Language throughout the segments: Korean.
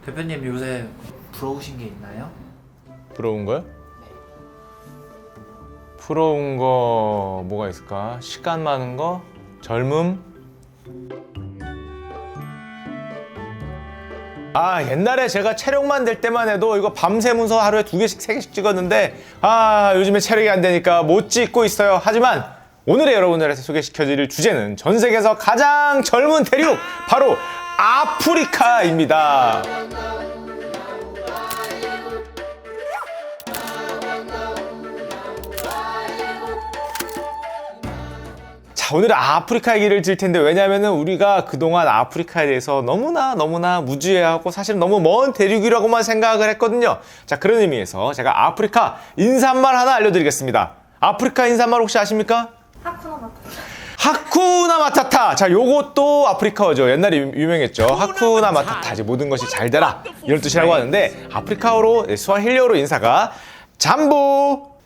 대표님 요새 부러우신 게 있나요? 부러운 거요? 부러운 거 뭐가 있을까? 시간 많은 거? 젊음? 아, 옛날에 제가 체력만 될 때만 해도 이거 밤새면서 하루에 2개씩 3개씩 찍었는데 요즘에 체력이 안 되니까 못 찍고 있어요. 하지만 오늘의 여러분들한테 소개시켜드릴 주제는 전 세계에서 가장 젊은 대륙 바로 아프리카입니다. 자, 오늘은 아프리카 얘기를 드릴 텐데, 왜냐면은 우리가 그동안 아프리카에 대해서 너무나 무지해하고 사실은 너무 먼 대륙이라고만 생각을 했거든요. 자, 그런 의미에서 제가 아프리카 인사말 하나 알려드리겠습니다. 아프리카 인사말 혹시 아십니까? 하쿠나 마타타. 하쿠나 마타타. 자, 요것도 아프리카어죠. 옛날에 유명했죠. 하쿠나 마타타. 이제 모든 것이 잘 되라, 이런 뜻이라고 하는데, 아프리카어로, 스와힐리어로 인사가 참부라고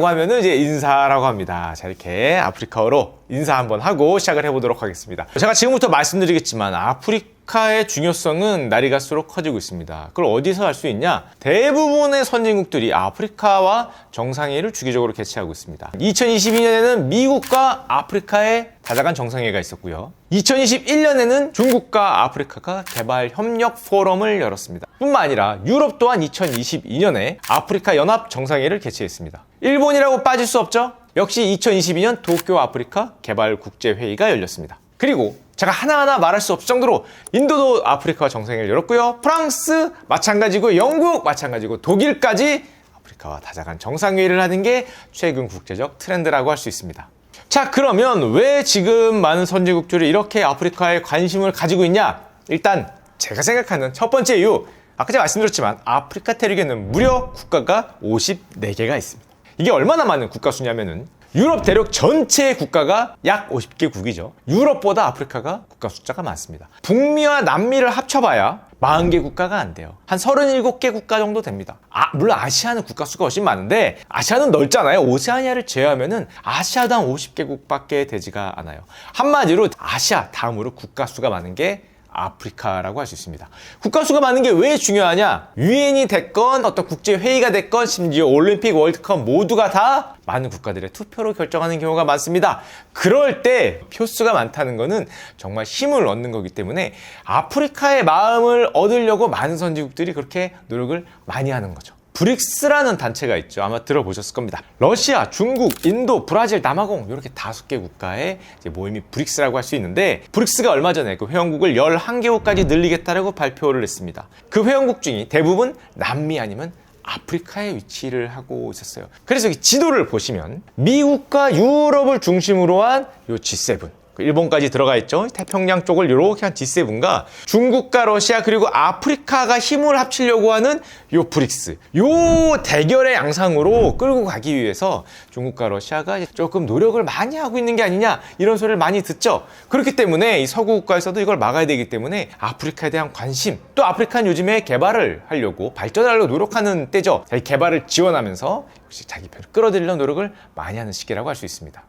하면은 이제 인사라고 합니다. 자, 이렇게 아프리카어로 인사 한번 하고 시작을 해보도록 하겠습니다. 제가 지금부터 말씀드리겠지만 아프리카의 중요성은 날이 갈수록 커지고 있습니다. 그걸 어디서 알 수 있냐? 대부분의 선진국들이 아프리카와 정상회의를 주기적으로 개최하고 있습니다. 2022년에는 미국과 아프리카의 다자간 정상회의가 있었고요. 2021년에는 중국과 아프리카가 개발협력 포럼을 열었습니다. 뿐만 아니라 유럽 또한 2022년에 아프리카 연합 정상회의를 개최했습니다. 일본이라고 빠질 수 없죠? 역시 2022년 도쿄 아프리카 개발국제회의가 열렸습니다. 그리고 제가 하나하나 말할 수 없을 정도로 인도도 아프리카와 정상회의를 열었고요. 프랑스 마찬가지고, 영국 마찬가지고, 독일까지 아프리카와 다자간 정상회의를 하는 게 최근 국제적 트렌드라고 할 수 있습니다. 자, 그러면 왜 지금 많은 선진국들이 이렇게 아프리카에 관심을 가지고 있냐? 일단 제가 생각하는 첫 번째 이유, 아까 제가 말씀드렸지만 아프리카 대륙에는 무려 국가가 54개가 있습니다. 이게 얼마나 많은 국가 수냐면은 유럽 대륙 전체의 국가가 약 50개국이죠. 유럽보다 아프리카가 국가 숫자가 많습니다. 북미와 남미를 합쳐봐야 40개 국가가 안 돼요. 한 37개 국가 정도 됩니다. 물론 아시아는 국가 수가 훨씬 많은데, 아시아는 넓잖아요. 오세아니아를 제외하면은 아시아도 한 50개국밖에 되지가 않아요. 한마디로 아시아 다음으로 국가 수가 많은 게 아프리카라고 할 수 있습니다. 국가 수가 많은 게 왜 중요하냐? 유엔이 됐건 어떤 국제회의가 됐건 심지어 올림픽, 월드컵 모두가 다 많은 국가들의 투표로 결정하는 경우가 많습니다. 그럴 때 표수가 많다는 거는 정말 힘을 얻는 거기 때문에 아프리카의 마음을 얻으려고 많은 선진국들이 그렇게 노력을 많이 하는 거죠. 브릭스라는 단체가 있죠. 아마 들어보셨을 겁니다. 러시아, 중국, 인도, 브라질, 남아공 이렇게 5개 국가의 모임이 브릭스라고 할 수 있는데, 브릭스가 얼마 전에 그 회원국을 11개국까지 늘리겠다라고 발표를 했습니다. 그 회원국 중에 대부분 남미 아니면 아프리카에 위치를 하고 있었어요. 그래서 이 지도를 보시면 미국과 유럽을 중심으로 한 요 G7, 일본까지 들어가 있죠. 태평양 쪽을 이렇게 한 G7과 중국과 러시아 그리고 아프리카가 힘을 합치려고 하는 요 브릭스, 요 대결의 양상으로 끌고 가기 위해서 중국과 러시아가 조금 노력을 많이 하고 있는 게 아니냐, 이런 소리를 많이 듣죠. 그렇기 때문에 이 서구 국가에서도 이걸 막아야 되기 때문에 아프리카에 대한 관심, 또 아프리카는 요즘에 개발을 하려고, 발전하려고 노력하는 때죠. 이 개발을 지원하면서 역시 자기 편을 끌어들이려는 노력을 많이 하는 시기라고 할 수 있습니다.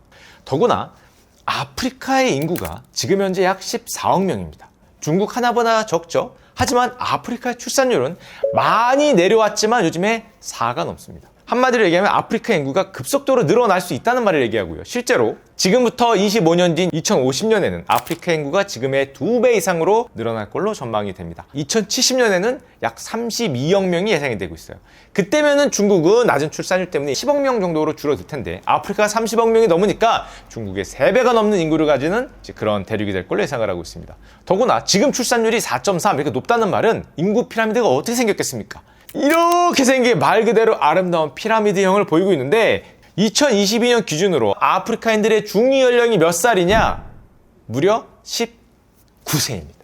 더구나 아프리카의 인구가 지금 현재 약 14억 명입니다. 중국 하나보다 적죠. 하지만 아프리카의 출산율은 많이 내려왔지만 요즘에 4가 넘습니다. 한마디로 얘기하면 아프리카 인구가 급속도로 늘어날 수 있다는 말을 얘기하고요. 실제로 지금부터 25년 뒤인 2050년에는 아프리카 인구가 지금의 2배 이상으로 늘어날 걸로 전망이 됩니다. 2070년에는 약 32억 명이 예상이 되고 있어요. 그때면은 중국은 낮은 출산율 때문에 10억 명 정도로 줄어들 텐데, 아프리카가 30억 명이 넘으니까 중국의 3배가 넘는 인구를 가지는 그런 대륙이 될 걸로 예상을 하고 있습니다. 더구나 지금 출산율이 4.3 이렇게 높다는 말은 인구 피라미드가 어떻게 생겼겠습니까? 이렇게 생긴 말 그대로 아름다운 피라미드형을 보이고 있는데, 2022년 기준으로 아프리카인들의 중위 연령이 몇 살이냐? 무려 19세입니다.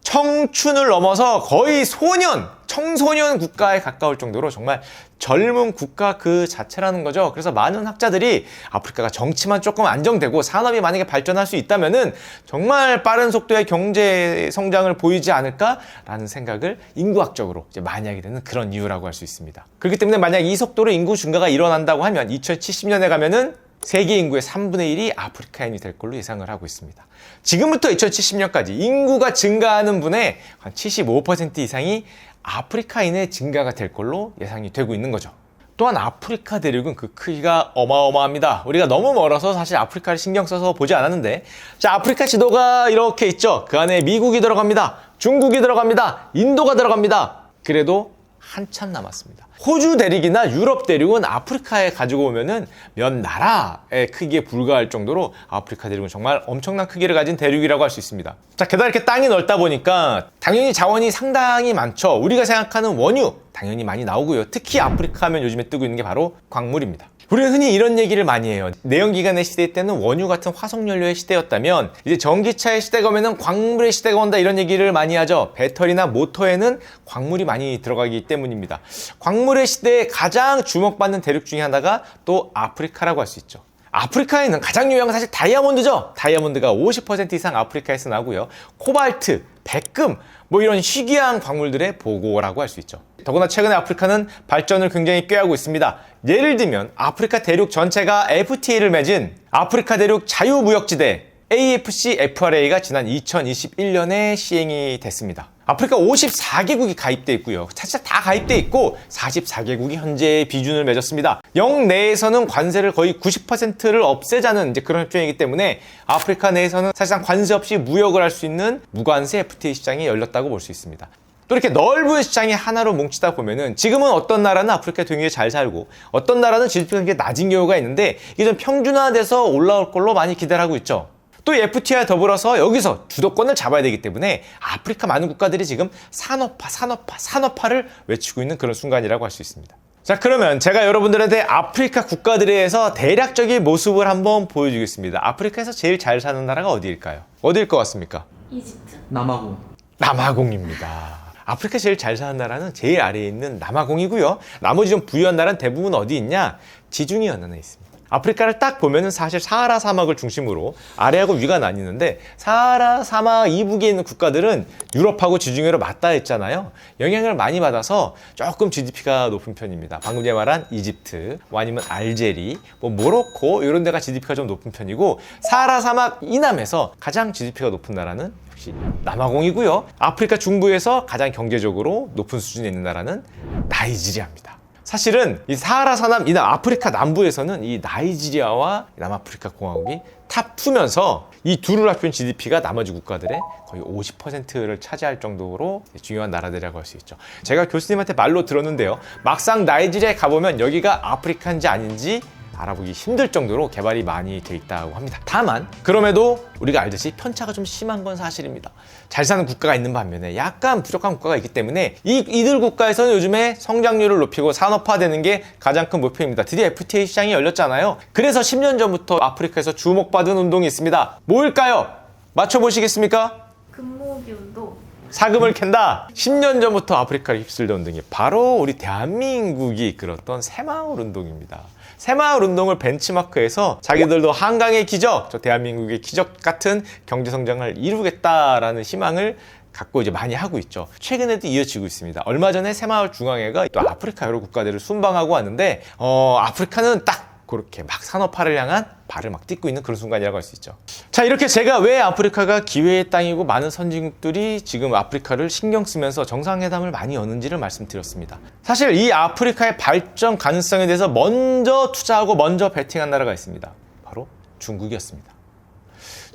청춘을 넘어서 거의 청소년 국가에 가까울 정도로 정말 젊은 국가 그 자체라는 거죠. 그래서 많은 학자들이 아프리카가 정치만 조금 안정되고 산업이 만약에 발전할 수 있다면은 정말 빠른 속도의 경제 성장을 보이지 않을까라는 생각을 인구학적으로 많이 하게 되는 그런 이유라고 할 수 있습니다. 그렇기 때문에 만약 이 속도로 인구 증가가 일어난다고 하면 2070년에 가면은 세계 인구의 3분의 1이 아프리카인이 될 걸로 예상을 하고 있습니다. 지금부터 2070년까지 인구가 증가하는 분의 한 75% 이상이 아프리카인의 증가가 될 걸로 예상이 되고 있는 거죠. 또한 아프리카 대륙은 그 크기가 어마어마합니다. 우리가 너무 멀어서 사실 아프리카를 신경 써서 보지 않았는데, 자, 아프리카 지도가 이렇게 있죠. 그 안에 미국이 들어갑니다. 중국이 들어갑니다. 인도가 들어갑니다. 그래도 한참 남았습니다. 호주 대륙이나 유럽 대륙은 아프리카에 가지고 오면은 몇 나라의 크기에 불과할 정도로 아프리카 대륙은 정말 엄청난 크기를 가진 대륙이라고 할 수 있습니다. 자, 게다가 이렇게 땅이 넓다 보니까 당연히 자원이 상당히 많죠. 우리가 생각하는 원유 당연히 많이 나오고요. 특히 아프리카 하면 요즘에 뜨고 있는 게 바로 광물입니다. 우리는 흔히 이런 얘기를 많이 해요. 내연기관의 시대 때는 원유 같은 화석연료의 시대였다면 이제 전기차의 시대가 오면은 광물의 시대가 온다, 이런 얘기를 많이 하죠. 배터리나 모터에는 광물이 많이 들어가기 때문입니다. 광물의 시대에 가장 주목받는 대륙 중에 하나가 또 아프리카라고 할 수 있죠. 아프리카에는 가장 유명한 사실 다이아몬드죠. 다이아몬드가 50% 이상 아프리카에서 나고요. 코발트, 백금, 뭐 이런 희귀한 광물들의 보고라고 할 수 있죠. 더구나 최근에 아프리카는 발전을 굉장히 꾀하고 있습니다. 예를 들면 아프리카 대륙 전체가 FTA를 맺은 아프리카 대륙 자유무역지대 AFCFRA가 지난 2021년에 시행이 됐습니다. 아프리카 54개국이 가입돼 있고요. 사실 다 가입돼 있고 44개국이 현재 비준을 맺었습니다. 영내에서는 관세를 거의 90%를 없애자는 이제 그런 협정이기 때문에 아프리카 내에서는 사실상 관세 없이 무역을 할 수 있는 무관세 FTA 시장이 열렸다고 볼 수 있습니다. 또 이렇게 넓은 시장이 하나로 뭉치다 보면은 지금은 어떤 나라는 아프리카 되게 잘 살고 어떤 나라는 GDP가 굉장히 낮은 경우가 있는데 이게 좀 평준화돼서 올라올 걸로 많이 기대를 하고 있죠. 또 FTA와 더불어서 여기서 주도권을 잡아야 되기 때문에 아프리카 많은 국가들이 지금 산업화를 외치고 있는 그런 순간이라고 할 수 있습니다. 자, 그러면 제가 여러분들한테 아프리카 국가들에 대해서 대략적인 모습을 한번 보여주겠습니다. 아프리카에서 제일 잘 사는 나라가 어디일까요? 어디일 것 같습니까? 이집트. 남아공. 남아공입니다. 아프리카 제일 잘 사는 나라는 제일 아래에 있는 남아공이고요. 나머지 좀 부유한 나라는 대부분 어디 있냐? 지중해 연안에 있습니다. 아프리카를 딱 보면은 사실 사하라 사막을 중심으로 아래하고 위가 나뉘는데 사하라 사막 이북에 있는 국가들은 유럽하고 지중해로 맞닿아 있잖아요. 영향을 많이 받아서 조금 GDP가 높은 편입니다. 방금 전에 말한 이집트, 뭐 아니면 알제리, 뭐 모로코 이런 데가 GDP가 좀 높은 편이고 사하라 사막 이남에서 가장 GDP가 높은 나라는 역시 남아공이고요. 아프리카 중부에서 가장 경제적으로 높은 수준에 있는 나라는 나이지리아입니다. 사실은 이 사하라 사남, 이 아프리카 남부에서는 이 나이지리아와 남아프리카 공화국이 탑2면서 이 둘을 합친 GDP가 나머지 국가들의 거의 50%를 차지할 정도로 중요한 나라들이라고 할 수 있죠. 제가 교수님한테 말로 들었는데요. 막상 나이지리아에 가보면 여기가 아프리카인지 아닌지 알아보기 힘들 정도로 개발이 많이 돼 있다고 합니다. 다만 그럼에도 우리가 알듯이 편차가 좀 심한 건 사실입니다. 잘 사는 국가가 있는 반면에 약간 부족한 국가가 있기 때문에 이들 국가에서는 요즘에 성장률을 높이고 산업화되는 게 가장 큰 목표입니다. 드디어 FTA 시장이 열렸잖아요. 그래서 10년 전부터 아프리카에서 주목받은 운동이 있습니다. 뭘까요? 맞춰보시겠습니까? 금모으기 운동. 사금을 캔다. 10년 전부터 아프리카를 휩쓸던 운동이 바로 우리 대한민국이 이끌었던 새마을 운동입니다. 새마을 운동을 벤치마크해서 자기들도 한강의 기적, 저 대한민국의 기적 같은 경제성장을 이루겠다라는 희망을 갖고 이제 많이 하고 있죠. 최근에도 이어지고 있습니다. 얼마 전에 새마을 중앙회가 또 아프리카 여러 국가들을 순방하고 왔는데 아프리카는 딱 그렇게 막 산업화를 향한 발을 막 딛고 있는 그런 순간이라고 할 수 있죠. 자, 이렇게 제가 왜 아프리카가 기회의 땅이고 많은 선진국들이 지금 아프리카를 신경 쓰면서 정상회담을 많이 여는지를 말씀드렸습니다. 사실 이 아프리카의 발전 가능성에 대해서 먼저 투자하고 먼저 베팅한 나라가 있습니다. 바로 중국이었습니다.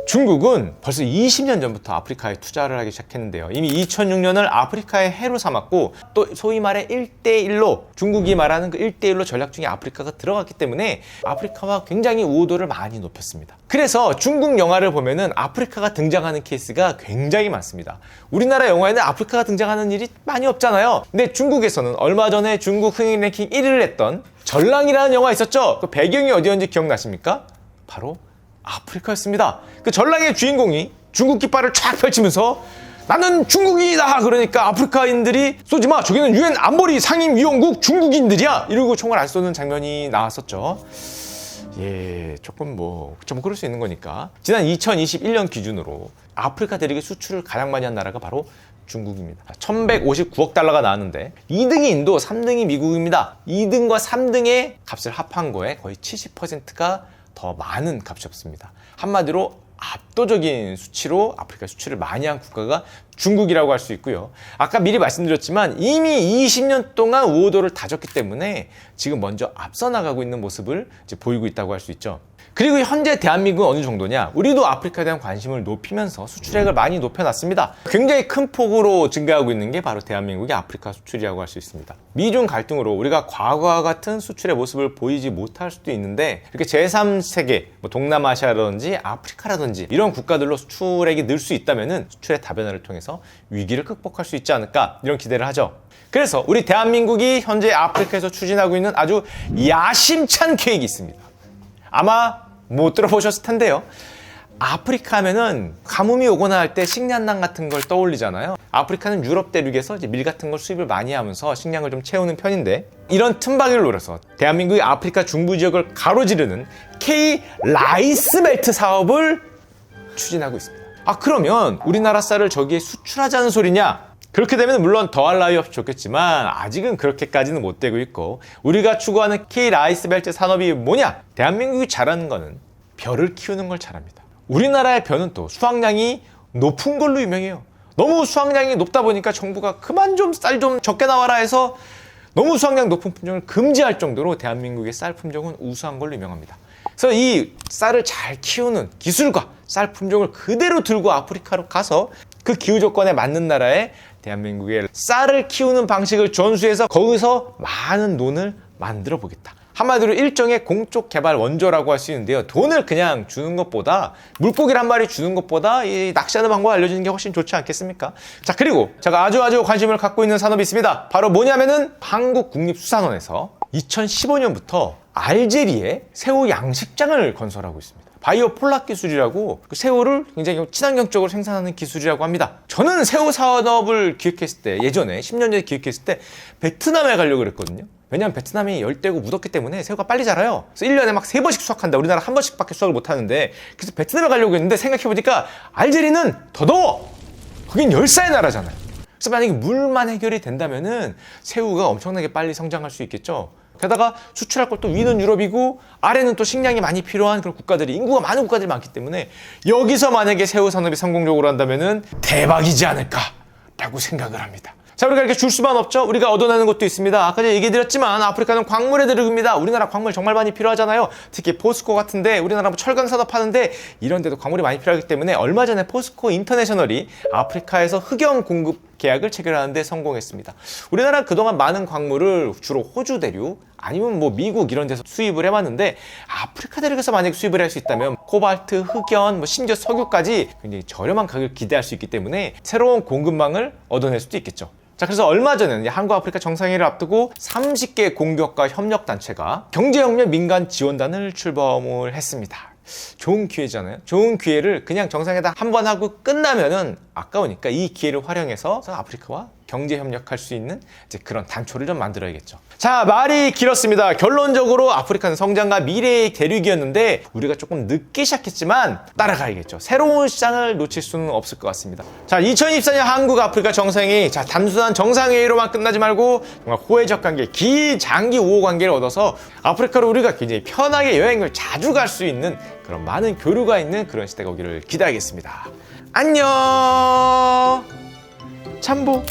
중국은 벌써 20년 전부터 아프리카에 투자를 하기 시작했는데요. 이미 2006년을 아프리카의 해로 삼았고 또 소위 말해 1대1로 중국이 말하는 그 1대1로 전략 중에 아프리카가 들어갔기 때문에 아프리카와 굉장히 우호도를 많이 높였습니다. 그래서 중국 영화를 보면은 아프리카가 등장하는 케이스가 굉장히 많습니다. 우리나라 영화에는 아프리카가 등장하는 일이 많이 없잖아요. 근데 중국에서는 얼마 전에 중국 흥행 랭킹 1위를 했던 전랑이라는 영화 있었죠? 그 배경이 어디였는지 기억나십니까? 바로 아프리카였습니다. 그 전랑의 주인공이 중국 깃발을 쫙 펼치면서 나는 중국인이다 그러니까 아프리카인들이 쏘지마, 저기는 UN 안보리 상임위원국 중국인들이야 이러고 총을 안 쏘는 장면이 나왔었죠. 예, 조금 좀 그럴 수 있는 거니까. 지난 2021년 기준으로 아프리카 대륙의 수출을 가장 많이 한 나라가 바로 중국입니다. 1159억 달러가 나왔는데 2등이 인도, 3등이 미국입니다. 2등과 3등의 값을 합한 거에 거의 70%가 더 많은 값이 없습니다. 한마디로 압도적인 수치로 아프리카 수출을 많이 한 국가가 중국이라고 할 수 있고요. 아까 미리 말씀드렸지만 이미 20년 동안 우호도를 다졌기 때문에 지금 먼저 앞서 나가고 있는 모습을 이제 보이고 있다고 할 수 있죠. 그리고 현재 대한민국은 어느 정도냐? 우리도 아프리카에 대한 관심을 높이면서 수출액을 많이 높여놨습니다. 굉장히 큰 폭으로 증가하고 있는 게 바로 대한민국의 아프리카 수출이라고 할 수 있습니다. 미중 갈등으로 우리가 과거와 같은 수출의 모습을 보이지 못할 수도 있는데 이렇게 제3세계, 동남아시아라든지 아프리카라든지 이런 국가들로 수출액이 늘 수 있다면 수출의 다변화를 통해서 위기를 극복할 수 있지 않을까 이런 기대를 하죠. 그래서 우리 대한민국이 현재 아프리카에서 추진하고 있는 아주 야심찬 계획이 있습니다. 아마 못 들어보셨을 텐데요. 아프리카 하면은 가뭄이 오거나 할 때 식량난 같은 걸 떠올리잖아요. 아프리카는 유럽 대륙에서 이제 밀 같은 걸 수입을 많이 하면서 식량을 좀 채우는 편인데 이런 틈바기를 노려서 대한민국이 아프리카 중부 지역을 가로지르는 K 라이스 벨트 사업을 추진하고 있습니다. 그러면 우리나라 쌀을 저기에 수출하자는 소리냐? 그렇게 되면 물론 더할 나위 없이 좋겠지만 아직은 그렇게까지는 못 되고 있고 우리가 추구하는 K 라이스 벨트 산업이 뭐냐? 대한민국이 잘하는 거는 벼를 키우는 걸 잘합니다. 우리나라의 벼는 또 수확량이 높은 걸로 유명해요. 너무 수확량이 높다 보니까 정부가 그만 좀 쌀 좀 적게 나와라 해서 너무 수확량 높은 품종을 금지할 정도로 대한민국의 쌀 품종은 우수한 걸로 유명합니다. 그래서 이 쌀을 잘 키우는 기술과 쌀 품종을 그대로 들고 아프리카로 가서 그 기후 조건에 맞는 나라에 대한민국의 쌀을 키우는 방식을 전수해서 거기서 많은 논을 만들어 보겠다. 한마디로 일종의 공적 개발 원조라고 할 수 있는데요. 돈을 그냥 주는 것보다 물고기를 한 마리 주는 것보다 이 낚시하는 방법을 알려주는 게 훨씬 좋지 않겠습니까? 자, 그리고 제가 아주 관심을 갖고 있는 산업이 있습니다. 바로 뭐냐면은 한국국립수산원에서 2015년부터 알제리에 새우 양식장을 건설하고 있습니다. 바이오 폴락 기술이라고 그 새우를 굉장히 친환경적으로 생산하는 기술이라고 합니다. 저는 새우 산업을 기획했을 때 예전에 10년 전에 기획했을 때 베트남에 가려고 그랬거든요. 왜냐면 베트남이 열대고 무덥기 때문에 새우가 빨리 자라요. 그래서 1년에 막 3번씩 수확한다. 우리나라 한 번씩밖에 수확을 못 하는데 그래서 베트남에 가려고 했는데 생각해보니까 알제리는 더 더워. 거긴 열사의 나라잖아요. 그래서 만약에 물만 해결이 된다면은 새우가 엄청나게 빨리 성장할 수 있겠죠. 게다가 수출할 것도 위는 유럽이고 아래는 또 식량이 많이 필요한 그런 국가들이 인구가 많은 국가들이 많기 때문에 여기서 만약에 새우 산업이 성공적으로 한다면은 대박이지 않을까라고 생각을 합니다. 자, 우리가 이렇게 줄 수만 없죠. 우리가 얻어내는 것도 있습니다. 아까 제가 얘기해드렸지만 아프리카는 광물의 대륙입니다. 우리나라 광물 정말 많이 필요하잖아요. 특히 포스코 같은데 우리나라 뭐 철강 산업 하는데 이런 데도 광물이 많이 필요하기 때문에 얼마 전에 포스코 인터내셔널이 아프리카에서 흑연 공급 계약을 체결하는 데 성공했습니다. 우리나라는 그동안 많은 광물을 주로 호주 대륙 아니면 뭐 미국 이런 데서 수입을 해왔는데 아프리카 대륙에서 만약에 수입을 할 수 있다면 코발트, 흑연, 뭐 심지어 석유까지 굉장히 저렴한 가격을 기대할 수 있기 때문에 새로운 공급망을 얻어낼 수도 있겠죠. 자, 그래서 얼마 전에 한국 아프리카 정상회의를 앞두고 30개 공격과 협력단체가 경제협력 민간 지원단을 출범을 했습니다. 좋은 기회잖아요. 좋은 기회를 그냥 정상회담 한 번 하고 끝나면은 아까우니까 이 기회를 활용해서 아프리카와 경제 협력할 수 있는 이제 그런 단초를 좀 만들어야겠죠. 자, 말이 길었습니다. 결론적으로 아프리카는 성장과 미래의 대륙이었는데 우리가 조금 늦게 시작했지만 따라가야겠죠. 새로운 시장을 놓칠 수는 없을 것 같습니다. 자, 2024년 한국 아프리카 정상회의, 자, 단순한 정상회의로만 끝나지 말고 정말 호혜적 관계, 기장기 우호 관계를 얻어서 아프리카로 우리가 굉장히 편하게 여행을 자주 갈 수 있는 그런 많은 교류가 있는 그런 시대가 오기를 기대하겠습니다. 안녕. 참보.